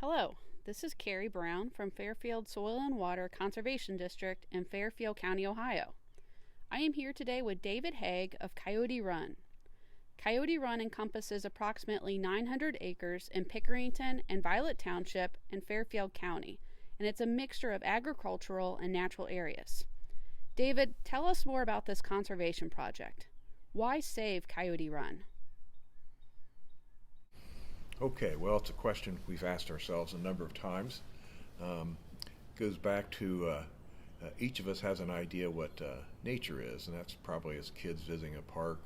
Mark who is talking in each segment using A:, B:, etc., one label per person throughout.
A: Hello, this is Carrie Brown from Fairfield Soil and Water Conservation District in Fairfield County, Ohio. I am here today with David Haig of Coyote Run. Coyote Run encompasses approximately 900 acres in Pickerington and Violet Township in Fairfield County, and it's a mixture of agricultural and natural areas. David, tell us more about this conservation project. Why save Coyote Run?
B: Okay, well, it's a question we've asked ourselves a number of times. Goes back to each of us has an idea what nature is, and that's probably as kids visiting a park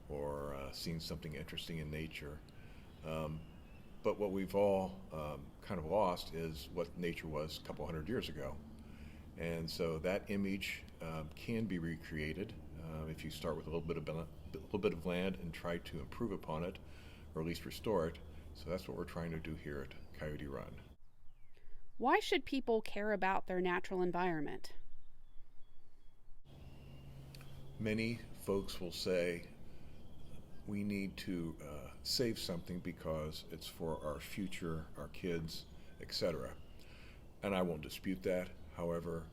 B: or seeing something interesting in nature. But what we've all kind of lost is what nature was a couple hundred years ago. And so that image can be recreated if you start with a little bit of land and try to improve upon it, or at least restore it. So that's what we're trying to do here at Coyote Run.
A: Why should people care about their natural environment?
B: Many folks will say we need to save something because it's for our future, our kids, etc. And I won't dispute that. However,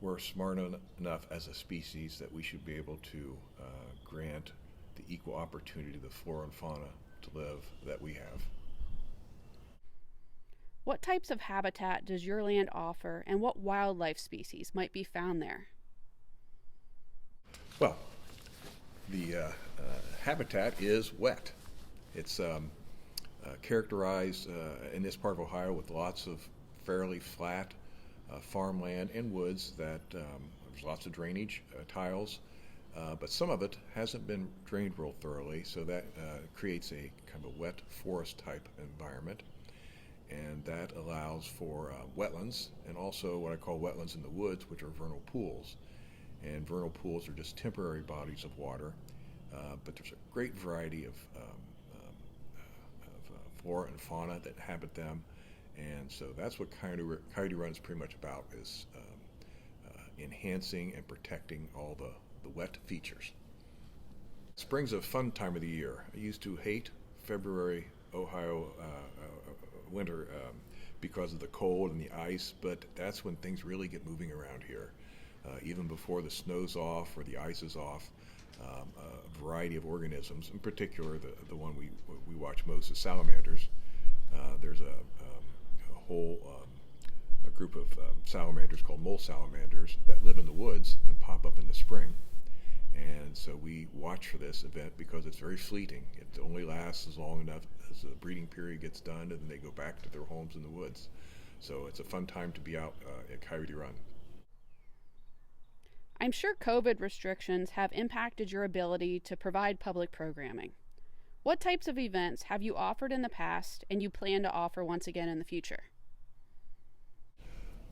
B: we're smart enough as a species that we should be able to grant the equal opportunity to the flora and fauna to live that we have.
A: What types of habitat does your land offer, and what wildlife species might be found there?
B: Well, the habitat is wet. It's characterized in this part of Ohio with lots of fairly flat farmland and woods that there's lots of drainage tiles. But some of it hasn't been drained real thoroughly, so that creates a kind of a wet forest type environment, and that allows for wetlands, and also what I call wetlands in the woods, which are vernal pools. And vernal pools are just temporary bodies of water, but there's a great variety of flora and fauna that inhabit them, and so that's what Coyote Run is pretty much about, is enhancing and protecting all the wet features. Spring's a fun time of the year. I used to hate February Ohio winter because of the cold and the ice, but that's when things really get moving around here. Even before the snow's off or the ice is off, a variety of organisms, in particular the one we watch most is salamanders. There's a whole a group of salamanders called mole salamanders that live in the woods and pop up in the spring. And so we watch for this event because it's very fleeting. It only lasts as long enough as the breeding period gets done, and then they go back to their homes in the woods. So it's a fun time to be out at Coyote Run.
A: I'm sure COVID restrictions have impacted your ability to provide public programming. What types of events have you offered in the past and you plan to offer once again in the future?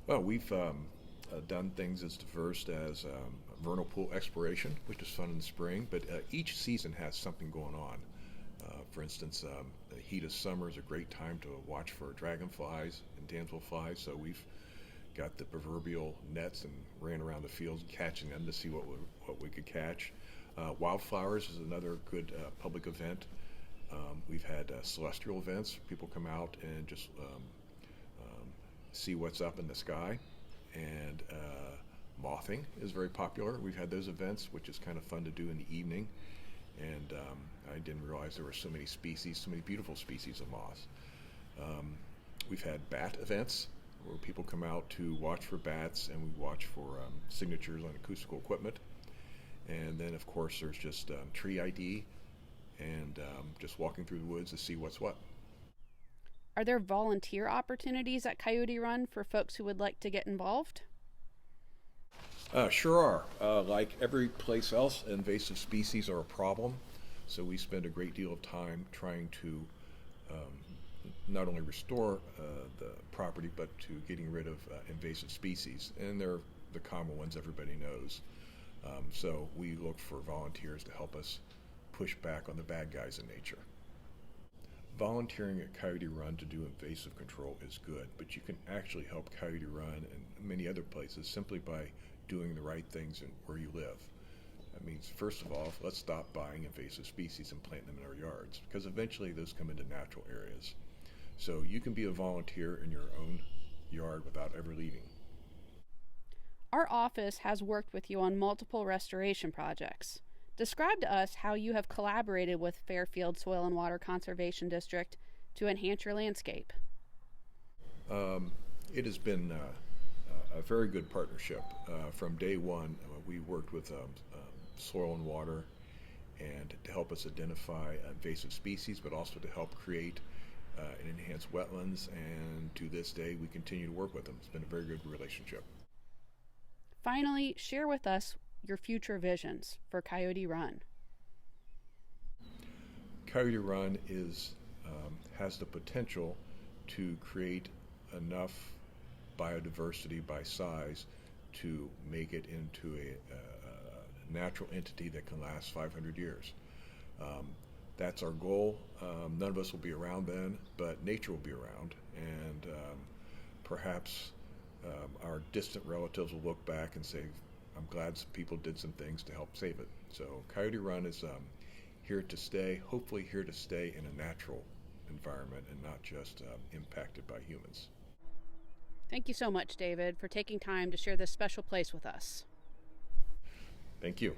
B: Well, we've done things as diverse as vernal pool exploration, which is fun in the spring, but each season has something going on. For instance, the heat of summer is a great time to watch for dragonflies and damselflies, so we've got the proverbial nets and ran around the fields catching them to see what we could catch. Wildflowers is another good public event. We've had celestial events. People come out and just see what's up in the sky. And mothing is very popular. We've had those events, which is kind of fun to do in the evening. And I didn't realize there were so many species, so many beautiful species of moths. We've had bat events where people come out to watch for bats, and we watch for signatures on acoustical equipment. And then, of course, there's just tree ID and just walking through the woods to see what's what.
A: Are there volunteer opportunities at Coyote Run for folks who would like to get involved?
B: Sure are. Like every place else, invasive species are a problem. So we spend a great deal of time trying to not only restore the property, but to getting rid of invasive species. And they're the common ones everybody knows. So we look for volunteers to help us push back on the bad guys in nature. Volunteering at Coyote Run to do invasive control is good, but you can actually help Coyote Run and many other places simply by doing the right things where you live. That means, first of all, let's stop buying invasive species and planting them in our yards, because eventually those come into natural areas. So you can be a volunteer in your own yard without ever leaving.
A: Our office has worked with you on multiple restoration projects. Describe to us how you have collaborated with Fairfield Soil and Water Conservation District to enhance your landscape.
B: It has been a very good partnership. From day one, we worked with Soil and Water and to help us identify invasive species, but also to help create and enhance wetlands. And to this day, we continue to work with them. It's been a very good relationship.
A: Finally, share with us your future visions for Coyote Run.
B: Coyote Run has the potential to create enough biodiversity by size to make it into a natural entity that can last 500 years. That's our goal. None of us will be around then, but nature will be around, and perhaps our distant relatives will look back and say, I'm glad some people did some things to help save it. So Coyote Run is here to stay, hopefully here to stay in a natural environment and not just impacted by humans.
A: Thank you so much, David, for taking time to share this special place with us.
B: Thank you.